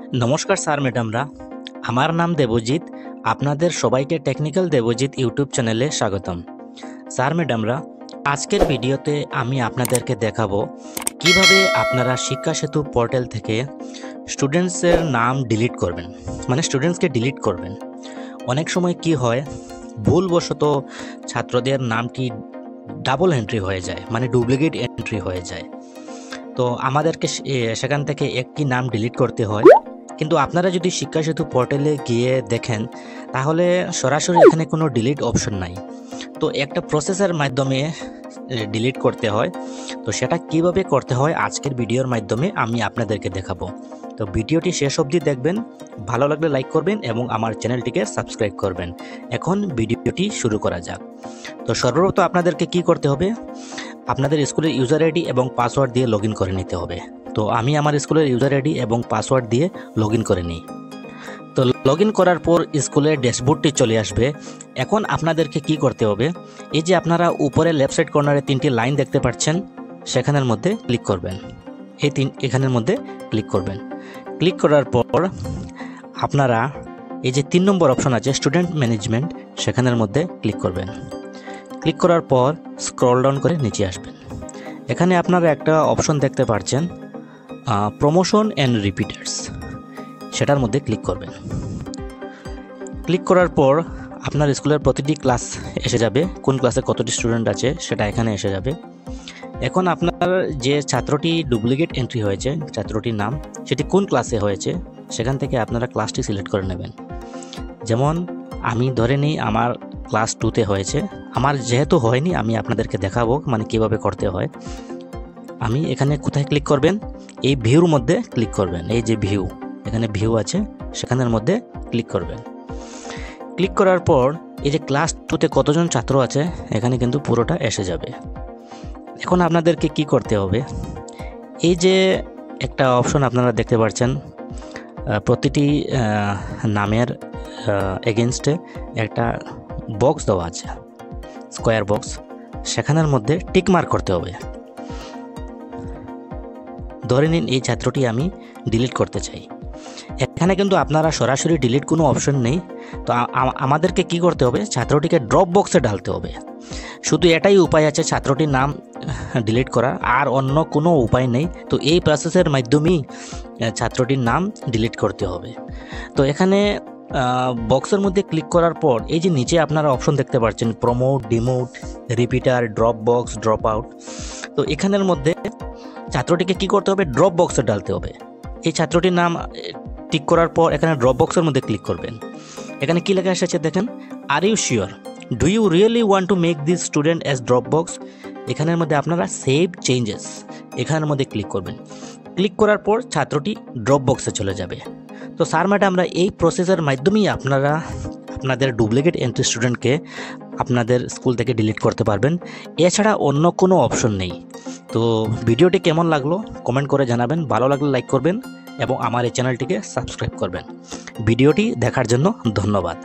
নমস্কার স্যার ম্যাডামরা, আমার নাম দেবজিৎ। আপনাদের সবাইকে টেকনিক্যাল দেবজিৎ ইউটিউব চ্যানেলে স্বাগতম। স্যার ম্যাডামরা, আজকের ভিডিওতে আমি আপনাদেরকে দেখাবো কিভাবে আপনারা শিক্ষা সেতু পোর্টাল থেকে স্টুডেন্টসের নাম ডিলিট করবেন, মানে স্টুডেন্টসকে ডিলিট করবেন। অনেক সময় কি হয়, ভুলবশত ছাত্রদের নামটি ডাবল এন্ট্রি হয়ে যায়, মানে ডুপ্লিকেট এন্ট্রি হয়ে যায়। তো আমাদেরকে সেখান থেকে একটি নাম ডিলিট করতে হয়। কিন্তু আপনারা যদি শিক্ষা সেতু পোর্টালে গিয়ে দেখেন, তাহলে সরাসরি এখানে কোনো ডিলিট অপশন নাই। তো একটা প্রসেসের মাধ্যমে ডিলিট করতে হয়। তো সেটা কিভাবে করতে হয় আজকের ভিডিওর মাধ্যমে আমি আপনাদেরকে দেখাবো। তো ভিডিওটি শেষ অবধি দেখবেন, ভালো লাগলে লাইক করবেন এবং আমার চ্যানেলটিকে সাবস্ক্রাইব করবেন। এখন ভিডিওটি শুরু করা যাক। তো সর্বপ্রথম আপনাদেরকে কি করতে হবে, আপনাদের স্কুলের ইউজার আইডি এবং পাসওয়ার্ড দিয়ে লগ ইন করে নিতে হবে। তো আমি আমার স্কুলের ইউজার আইডি এবং পাসওয়ার্ড দিয়ে লগ ইন করে নিই। তো লগ ইন করার পর স্কুলের ড্যাশবোর্ডটি চলে আসবে। এখন আপনাদেরকে কি করতে হবে, এই যে আপনারা উপরে লেফট সাইড কর্নারে 3টি লাইন দেখতে পাচ্ছেন, সেখানের মধ্যে ক্লিক করবেন। এখানের মধ্যে ক্লিক করবেন। ক্লিক করার পর আপনারা এই যে 3 নম্বর অপশন আছে স্টুডেন্ট ম্যানেজমেন্ট, সেখানের মধ্যে ক্লিক করবেন। ক্লিক করার পর স্ক্রল ডাউন করে নিচে আসবেন। এখানে আপনারা একটা অপশন দেখতে পাচ্ছেন প্রমোশন অ্যান্ড রিপিটার্স, সেটার মধ্যে ক্লিক করবেন। ক্লিক করার পর আপনার স্কুলের প্রতিটি ক্লাস এসে যাবে, কোন ক্লাসে কতটি স্টুডেন্ট আছে সেটা এখানে এসে যাবে। এখন আপনার যে ছাত্রটি ডুপ্লিকেট এন্ট্রি হয়েছে, ছাত্রটির নাম সেটি কোন ক্লাসে হয়েছে, সেখান থেকে আপনারা ক্লাসটি সিলেক্ট করে নেবেন। যেমন আমি ধরে নিই আমার ক্লাস 2তে হয়েছে। আমার যেহেতু হয়নি, আমি আপনাদেরকে দেখাবো মানে কিভাবে করতে হয়। আমি এখানে কোথায় ক্লিক করবেন, এই ভিউর মধ্যে ক্লিক করবেন। এই যে ভিউ, এখানে ভিউ আছে, সেখানের মধ্যে ক্লিক করবেন। ক্লিক করার পর এই যে ক্লাস 2তে কতজন ছাত্র আছে, এখানে কিন্তু পুরোটা এসে যাবে। এখন আপনাদেরকে কি করতে হবে, এই যে একটা অপশন আপনারা দেখতে পাচ্ছেন, প্রতিটি নামের এগেনস্টে একটা বক্স দেওয়া আছে, স্কোয়ার বক্স, সেখানের মধ্যে টিক মার্ক করতে হবে। ধরে নিন এই ছাত্রটি আমি ডিলিট করতে চাই। এখানে কিন্তু আপনারা সরাসরি ডিলিট কোনো অপশন নেই। তো আমাদেরকে কি করতে হবে, ছাত্রটিকে ড্রপ বক্সে ঢালতে হবে। শুধু এটাই উপায় আছে ছাত্রটির নাম ডিলিট করার, আর অন্য কোনো উপায় নেই। তো এই প্রসেসের মাধ্যমেই ছাত্রটির নাম ডিলিট করতে হবে। তো এখানে বক্সের মধ্যে ক্লিক করার পর এই যে নিচে আপনারা অপশন দেখতে পাচ্ছেন promote, demote, repeater, drop box, drop out. তো এখানের মধ্যে ছাত্রটিকে কি করতে হবে, ড্রপ বক্সে ডালতে হবে। এই ছাত্রটির নাম টিক করার পর এখানে ড্রপ বক্সের মধ্যে ক্লিক করবেন। এখানে কি লেখা এসেছে দেখেন, are you sure, do you really want to make this student as drop box. এখানের মধ্যে আপনারা সেভ চেঞ্জেস, এখানের মধ্যে ক্লিক করবেন। ক্লিক করার পর ছাত্রটি ড্রপ বক্সে চলে যাবে। তো স্যার ম্যাডামরা, এই প্রসেসের মাধ্যমেই আপনারা আপনাদের ডুপ্লিকেট এন্ট্রি স্টুডেন্টকে আপনাদের স্কুল থেকে ডিলিট করতে পারবেন। এছাড়া অন্য কোনো অপশন নেই। তো ভিডিওটি কেমন লাগলো কমেন্ট করে জানাবেন, ভালো লাগলে লাইক করবেন এবং আমার এই চ্যানেলটিকে সাবস্ক্রাইব করবেন। ভিডিওটি দেখার জন্য ধন্যবাদ।